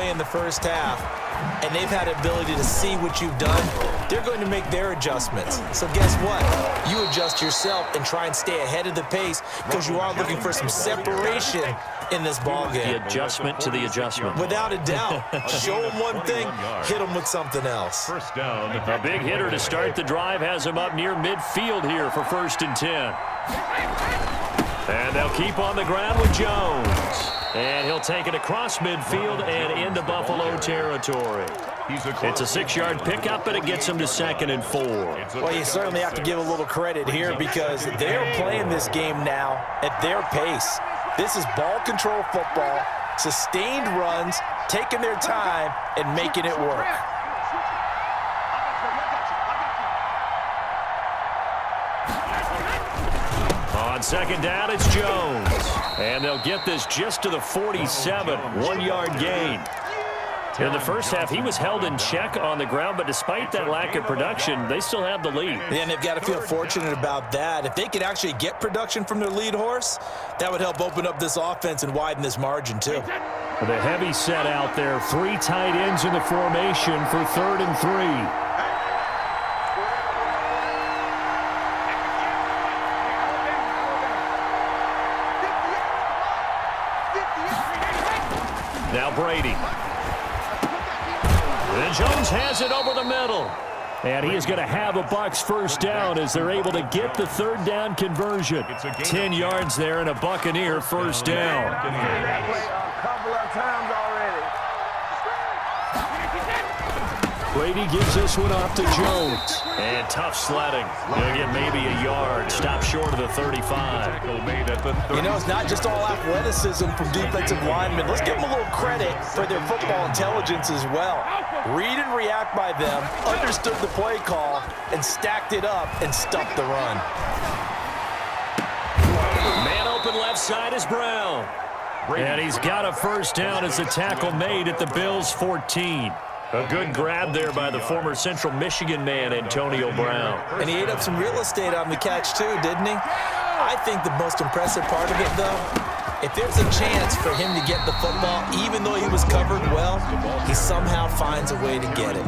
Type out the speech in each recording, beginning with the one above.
in the first half, and they've had the ability to see what you've done, they're going to make their adjustments. So guess what? You adjust yourself and try and stay ahead of the pace because you are looking for some separation in this ball game. The adjustment to the adjustment. Without a doubt. Show them one thing, hit them with something else. First down. A big hitter to start the drive has him up near midfield here for 1st and 10. And they'll keep on the ground with Jones. And he'll take it across midfield and into Buffalo territory. It's a 6-yard pickup, and it gets him to 2nd and 4. Well, you certainly have to give a little credit here because they're playing this game now at their pace. This is ball control football, sustained runs, taking their time, and making it work. On 2nd down, it's Jones. And they'll get this just to the 47, 1-yard gain. In the first half, he was held in check on the ground, but despite that lack of production, they still have the lead. Yeah, and they've got to feel fortunate about that. If they could actually get production from their lead horse, that would help open up this offense and widen this margin, too. The heavy set out there, 3 tight ends in the formation for 3rd and 3. Now Brady. And Jones has it over the middle. And he is going to have a Bucs first down as they're able to get the 3rd down conversion. 10 yards there and a Buccaneer first down. Brady gives this one off to Jones. And tough sledding. He'll get maybe a yard. Stop short of the 35. You know, it's not just all athleticism from defensive linemen. Let's give them a little credit for their football intelligence as well. Read and react by them, understood the play call, and stacked it up and stuffed the run. Man open left side is Brown. And he's got a first down as the tackle made at the Bills' 14. A good grab there by the former Central Michigan man, Antonio Brown. And he ate up some real estate on the catch, too, didn't he? I think the most impressive part of it, though, if there's a chance for him to get the football, even though he was covered well, he somehow finds a way to get it.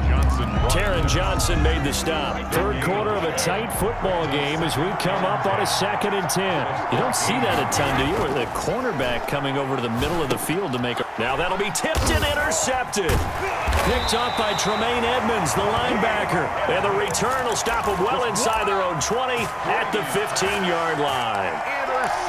Taron Johnson made the stop. 3rd quarter of a tight football game as we come up on a 2nd and 10. You don't see that a ton, do you? Or the cornerback coming over to the middle of the field to make it. Now that'll be tipped and intercepted. Picked off by Tremaine Edmonds, the linebacker. And the return will stop them well inside their own 20 at the 15-yard line.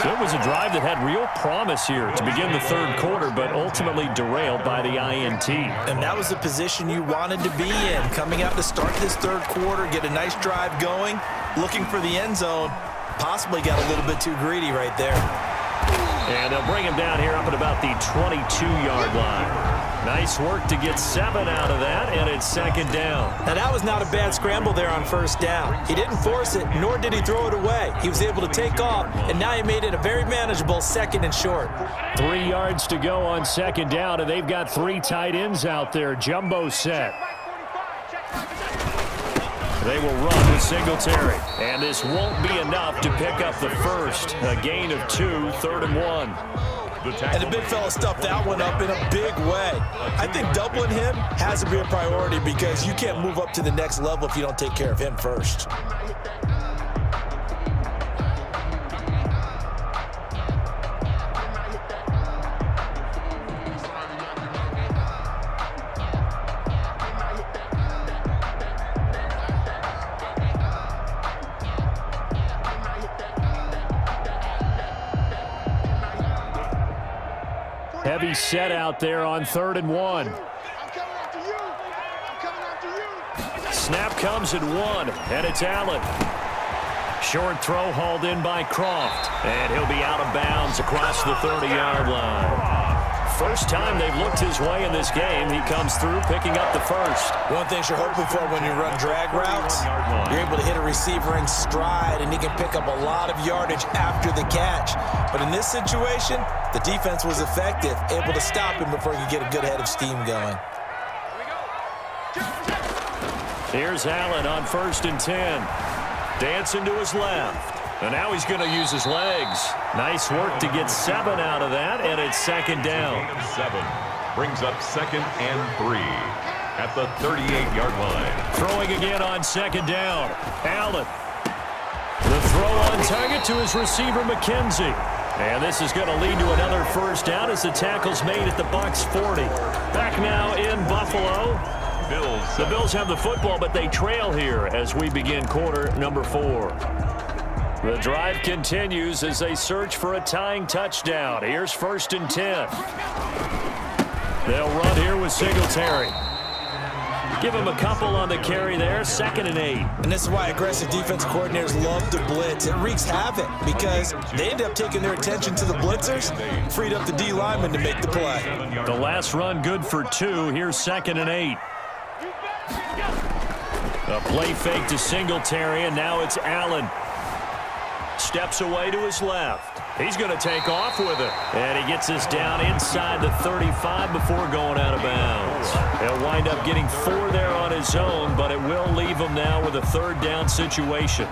So it was a drive that had real promise here to begin the 3rd quarter, but ultimately derailed by the INT. And that was the position you wanted to be in. Coming out to start this 3rd quarter, get a nice drive going, looking for the end zone. Possibly got a little bit too greedy right there. And they'll bring him down here up at about the 22-yard line. Nice work to get 7 out of that, and it's 2nd down. Now, that was not a bad scramble there on 1st down. He didn't force it, nor did he throw it away. He was able to take off, and now he made it a very manageable 2nd and short. 3 yards to go on 2nd down, and they've got 3 tight ends out there. Jumbo set. They will run with Singletary. And this won't be enough to pick up the first. A gain of 2, 3rd and 1. And the big fella stuffed that one up in a big way. I think doubling him has to be a priority because you can't move up to the next level if you don't take care of him first. Heavy set out there on 3rd and 1. Snap comes at 1, and it's Allen. Short throw hauled in by Croft, and he'll be out of bounds across the 30-yard line. First time they've looked his way in this game. He comes through picking up the first. One thing you're hoping for when you run drag routes, you're able to hit a receiver in stride, and he can pick up a lot of yardage after the catch. But in this situation, the defense was effective, able to stop him before he could get a good head of steam going. Here's Allen on 1st and 10. Dancing to his left. And now he's going to use his legs. Nice work to get 7 out of that, and it's 2nd down. brings up 2nd and 3 at the 38-yard line. Throwing again on 2nd down. Allen. The throw on target to his receiver, McKenzie. And this is going to lead to another first down as the tackle's made at the Bucs 40. Back now in Buffalo. The Bills have the football, but they trail here as we begin quarter number 4. The drive continues as they search for a tying touchdown. Here's 1st and 10. They'll run here with Singletary. Give him a couple on the carry there. 2nd and 8. And this is why aggressive defense coordinators love to blitz. It wreaks havoc because they end up taking their attention to the blitzers, freed up the D lineman to make the play. The last run good for 2. Here's 2nd and 8. A play fake to Singletary, and now it's Allen. Steps away to his left. He's going to take off with it. And he gets us down inside the 35 before going out of bounds. He'll wind up getting 4 there on his own, but it will leave him now with a 3rd down situation.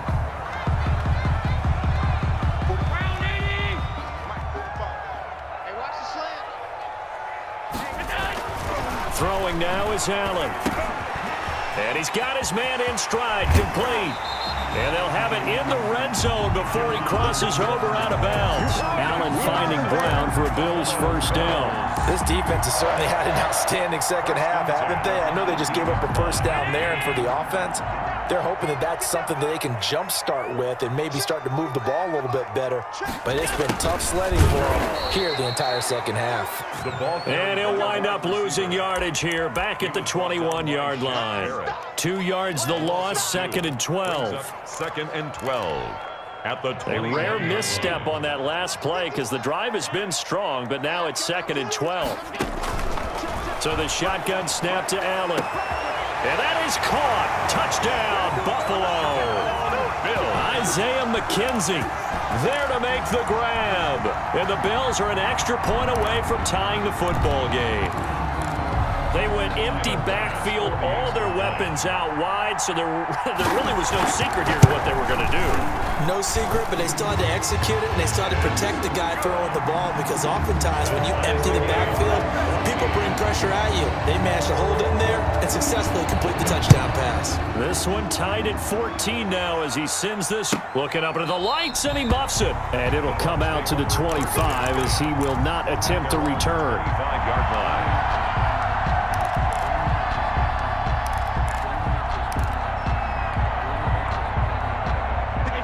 Throwing now is Allen. And he's got his man in stride, complete. And they'll have it in the red zone before he crosses over out of bounds. Allen finding Brown for a Bills 1st down. This defense has certainly had an outstanding second half, haven't they? I know they just gave up a 1st down there, and for the offense, they're hoping that that's something that they can jumpstart with and maybe start to move the ball a little bit better. But it's been tough sledding for them here the entire second half. And he'll wind up losing yardage here, back at the 21-yard line. 2 yards the loss, 2nd and 12. 2nd and 12 at the 20. A rare misstep on that last play because the drive has been strong, but now it's 2nd and 12. So the shotgun snap to Allen. And that is caught. Touchdown, Buffalo. Isaiah McKenzie there to make the grab. And the Bills are an extra point away from tying the football game. They went empty backfield, all their weapons out wide, so there really was no secret here to what they were going to do. No secret, but they still had to execute it, and they still had to protect the guy throwing the ball because oftentimes when you empty the backfield, people bring pressure at you. They managed to hold in there and successfully complete the touchdown pass. This one tied at 14 now as he sends this. Looking up into the lights, and he muffs it. And it'll come out to the 25 as he will not attempt to return. 5-yard line.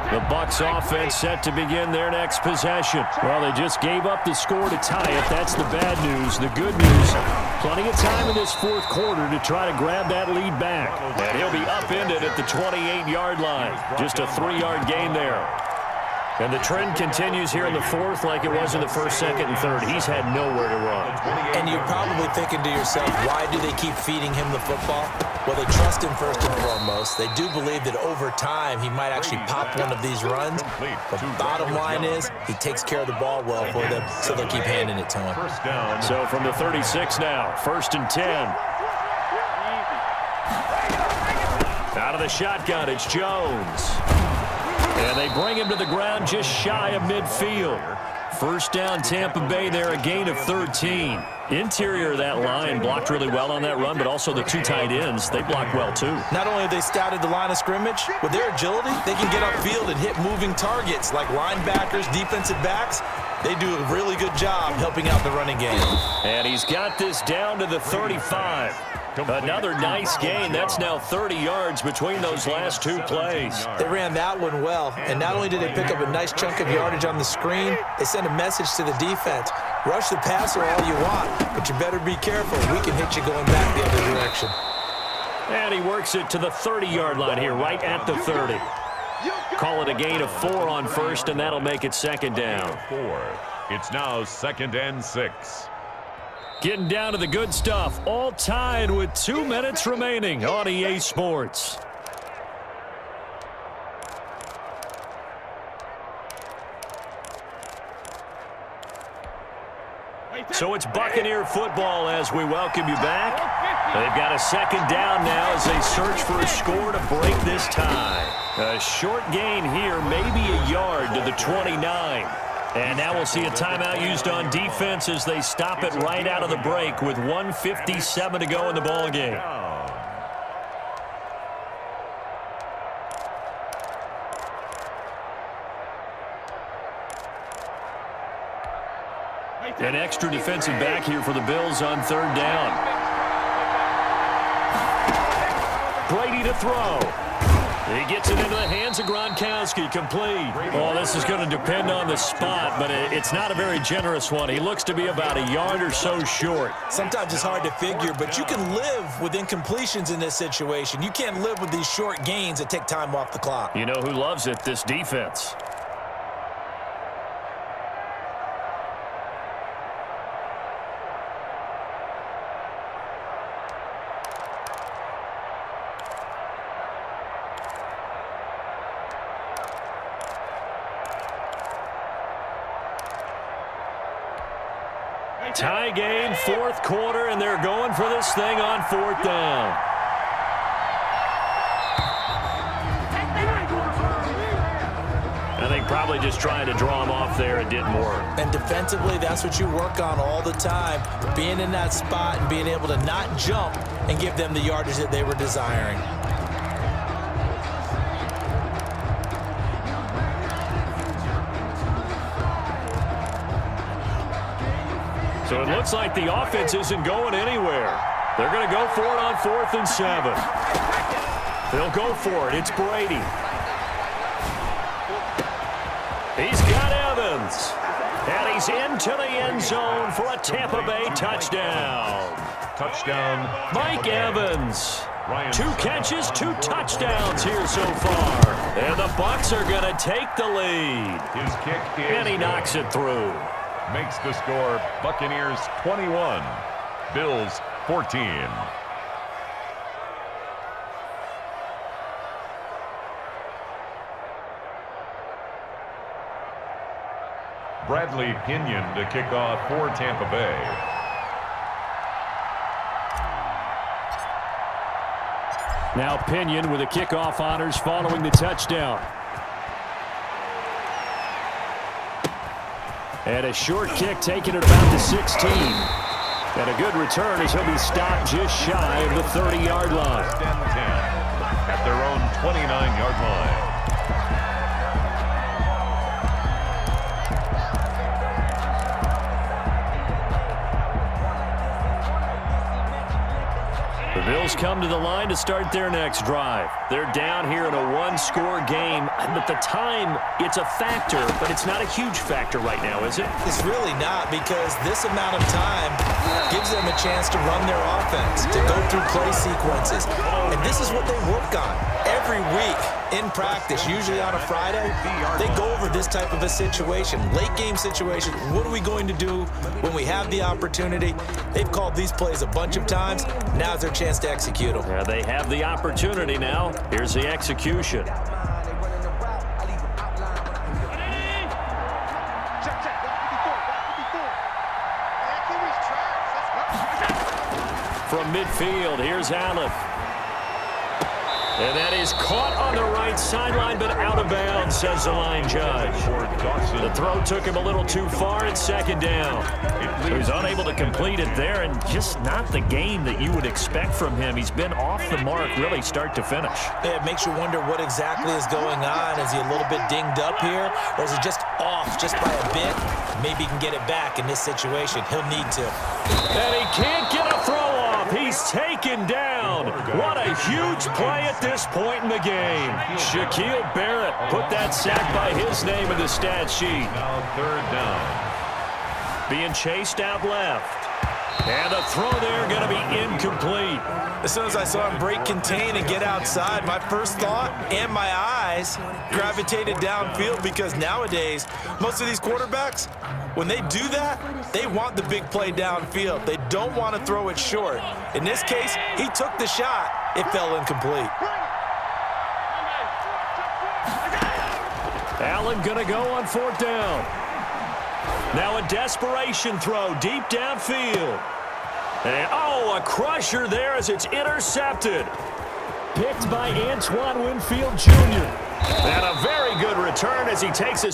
The Bucs offense set to begin their next possession. Well, they just gave up the score to tie it. That's the bad news. The good news, plenty of time in this 4th quarter to try to grab that lead back. And he'll be upended at the 28-yard line. Just a 3-yard gain there. And the trend continues here in the 4th like it was in the 1st, 2nd, and 3rd. He's had nowhere to run. And you're probably thinking to yourself, why do they keep feeding him the football? Well, they trust him first and foremost. They do believe that over time he might actually pop one of these runs. But bottom line is he takes care of the ball well for them, so they'll keep handing it to him. So from the 36 now, 1st and 10. Out of the shotgun, it's Jones. And they bring him to the ground just shy of midfield. 1st down, Tampa Bay there, a gain of 13. Interior of that line blocked really well on that run, but also the 2 tight ends, they blocked well too. Not only have they scouted the line of scrimmage, with their agility, they can get upfield and hit moving targets like linebackers, defensive backs. They do a really good job helping out the running game. And he's got this down to the 35. Another nice gain. That's now 30 yards between those last 2 plays. They ran that one well, and not only did they pick up a nice chunk of yardage on the screen, they sent a message to the defense. Rush the passer all you want, but you better be careful. We can hit you going back the other direction. And he works it to the 30-yard line here, right at the 30. Call it a gain of 4 on 1st, and that'll make it 2nd down. 4. It's now 2nd and 6. Getting down to the good stuff, all tied with 2 minutes remaining on EA Sports. So it's Buccaneer football as we welcome you back. They've got a 2nd down now as they search for a score to break this tie. A short gain here, maybe a yard to the 29. And now we'll see a timeout used on defense as they stop it right out of the break with 1:57 to go in the ball game. An extra defensive back here for the Bills on third down. Brady to throw. He gets it into the hands of Gronkowski, complete. Oh, this is going to depend on the spot, but it's not a very generous one. He looks to be about a yard or so short. Sometimes it's hard to figure, but you can live with incompletions in this situation. You can't live with these short gains that take time off the clock. You know who loves it? This defense. Tie game, fourth quarter, and they're going for this thing on fourth down. I think probably just trying to draw him off there, it didn't work. And defensively, that's what you work on all the time. Being in that spot and being able to not jump and give them the yardage that they were desiring. So it looks like the offense isn't going anywhere. They're going to go for it on 4th and 7. They'll go for it. It's Brady. He's got Evans. And he's into the end zone for a Tampa Bay touchdown. Touchdown. Mike Evans. 2 catches, 2 touchdowns here so far. And the Bucs are going to take the lead. His kick is and he knocks it through. Makes the score Buccaneers 21, Bills 14. Bradley Pinion to kick off for Tampa Bay. Now Pinion with the kickoff honors following the touchdown. And a short kick taken at about the 16. And a good return as he'll be stopped just shy of the 30-yard line. 10 at their own 29-yard line. The Bills come to the line to start their next drive. They're down here in a one-score game. But the time, it's a factor, but it's not a huge factor right now, is it? It's really not, because this amount of time gives them a chance to run their offense, to go through play sequences. And this is what they work on every week in practice, usually on a Friday. They go over this type of a situation, late game situation. What are we going to do when we have the opportunity? They've called these plays a bunch of times. Now's their chance to execute them. Yeah, they have the opportunity now. Here's the execution. From midfield, here's Allen. And that is caught on the right sideline, but out of bounds, says the line judge. The throw took him a little too far at second down. So he's unable to complete it there, and just not the game that you would expect from him. He's been off the mark really start to finish. Yeah, it makes you wonder what exactly is going on. Is he a little bit dinged up here, or is he just off just by a bit? Maybe he can get it back in this situation. He'll need to. And he can't get a throw off. He's taken down. What a huge play at this point in the game. Shaquille Barrett put that sack by his name in the stat sheet. Now third down. Being chased out left. And the throw there going to be incomplete. As soon as I saw him break contain and get outside, my first thought and my eyes gravitated downfield, because nowadays, most of these quarterbacks, when they do that, they want the big play downfield. They don't want to throw it short. In this case, he took the shot. It fell incomplete. Allen going to go on fourth down. Now a desperation throw deep downfield. And, a crusher there as it's intercepted. Picked by Antoine Winfield Jr. And a very good return as he takes his